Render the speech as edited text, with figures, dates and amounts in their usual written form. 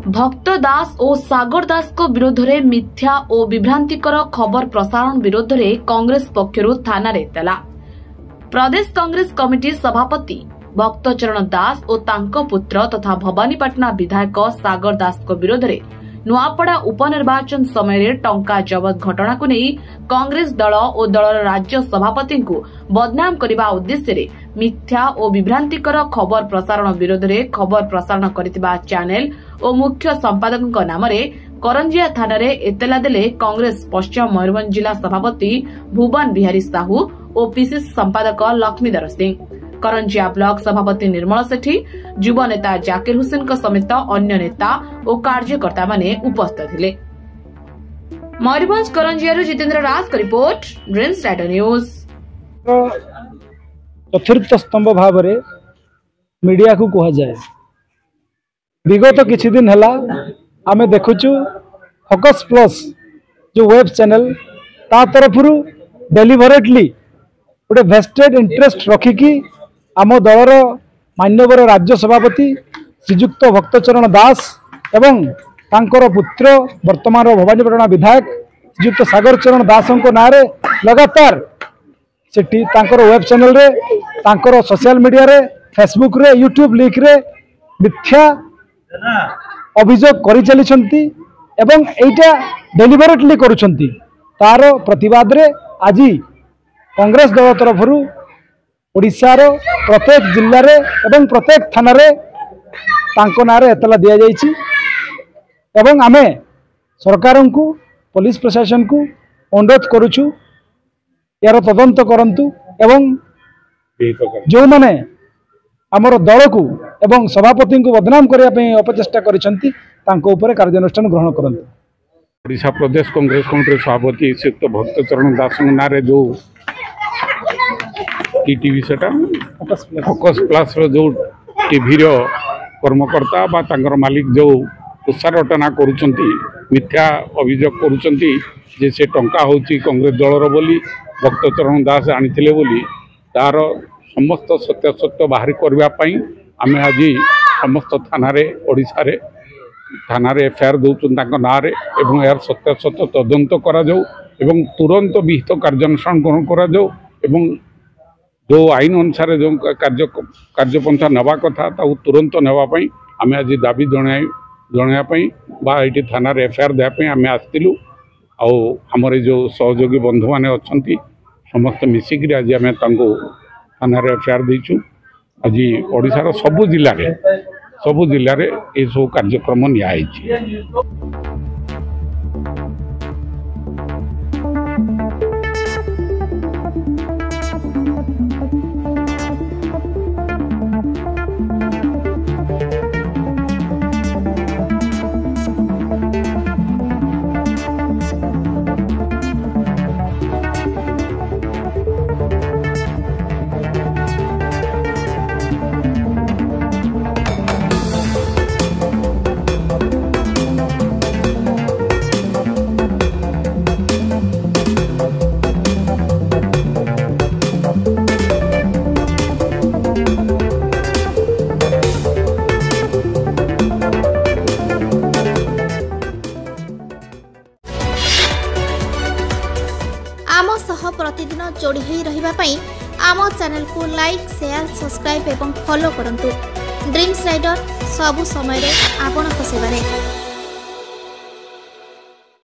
भक्त दास और सागर दास को विरोध में मिथ्या और विभ्रांतिकर खबर प्रसारण विरोध में कांग्रेस पक्षरु थाना रे तेला। प्रदेश कांग्रेस कमिटी सभापति भक्तचरण दास और तांको पुत्र तथा भवानीपाटना विधायक सागर दास को विरोध में नुआपड़ा उपनिर्वाचन समय टंका जबत घटना को नहीं कांग्रेस दल और दलर राज्य सभापति को बदनाम करने उद्देश्य रे मिथ्या और विभ्रांतिकर खबर प्रसारण विरोध में खबर प्रसारण करथिबा चैनल और मुख्य संपादक नाम करंजिया थाना रे एतला देले कांग्रेस पश्चिम मयूरभंज जिला सभापति भुवन बिहारी साहू और पीसीसी संपादक लक्ष्मीधर सिंह। करंजिया ब्लॉक सभापति निर्मल सेठी, युव नेता जाकिर हुसैन समेत अन्य नेता और कार्यकर्ता माने उपस्थित थिले। मयूरभंज करंजिया जितेंद्र राज का रिपोर्ट, ड्रीम्स राइडर न्यूज। चतुर्थ स्तंभ भाव में मीडिया को कह जाए विगत किछि दिन हला आमे देखुचु फोकस प्लस जो वेब चैनल ता तरफ डेलीवरेटली गोटे वेस्टेड इंटरेस्ट रखिकी आम दलर मान्यवर राज्य सभापति श्रीजुक्त भक्तचरण दास एवं तांकर पुत्र वर्तमान भवानीपाटना विधायक श्रीजुक्त सागर चरण दास ना लगातार सेठी तांकर वेब चैनल रे तांकर सोशल मीडिया रे फेसबुक रे यूट्यूब लिंक रे मिथ्या अभियोग करि चलिछंती एवं एटा डेलीवरेटली करूछंती। तार प्रतिवाद रे आज कांग्रेस दल तरफरु ओडिशा रो प्रत्येक जिल्ला रे एवं प्रत्येक थाना रे तांको नारे एतला दिया जाइछि एवं आमे सरकार को पुलिस प्रशासन को अनुरोध करूछु यार तदंत करंतु एवं जो माने आमर दल को एवं सभापति को बदनाम करने अपचेष्टा करिसेंती तांको ऊपर कार्यानुष्ठान ग्रहण करंतु। ओडिशा प्रदेश कांग्रेस कमिटी सभापति श्रीयुक्त भक्तचरण दास नारे जो टीवी सेटा फोकस प्लस जो टीवी कर्मकर्ता बा तांकर मालिक जो तुषारटना करुचंती मिथ्या अभियोग करुचंती जे से टंका होची कांग्रेस दलर बोली भक्तचरण दास आनिथिले बोली तार समस्त सत्यासत्य बाहर करने आम आज समस्त थाना ओडिशा रे थाना एफआईआर दौन ना यार सत्यासत्य तदंत करा जाऊ एवं तुरंत विहित कार्यानुष्ठान ग्रहण करा जाऊ एवं जो आईन अनुसार जो कार्यपंथा नवा कथा तुरंत नापी आम आज दाबी जनवाई ये थाना एफआईआर देवाई आम आसलु आमर जो सहयोगी बंधु मैंने अच्छा समस्त मिसिक आज आम थाना एफआईआर देचु। आज ओडिशार सबु जिले में ये सब कार्यक्रम नियाई। आम सह प्रतिदिन जोड़ी होई रहिबा पई आम चैनल को लाइक शेयर सब्सक्राइब एवं फॉलो करंतु। ड्रीम्स राइडर सबु समय रे आपन को सेवा रे।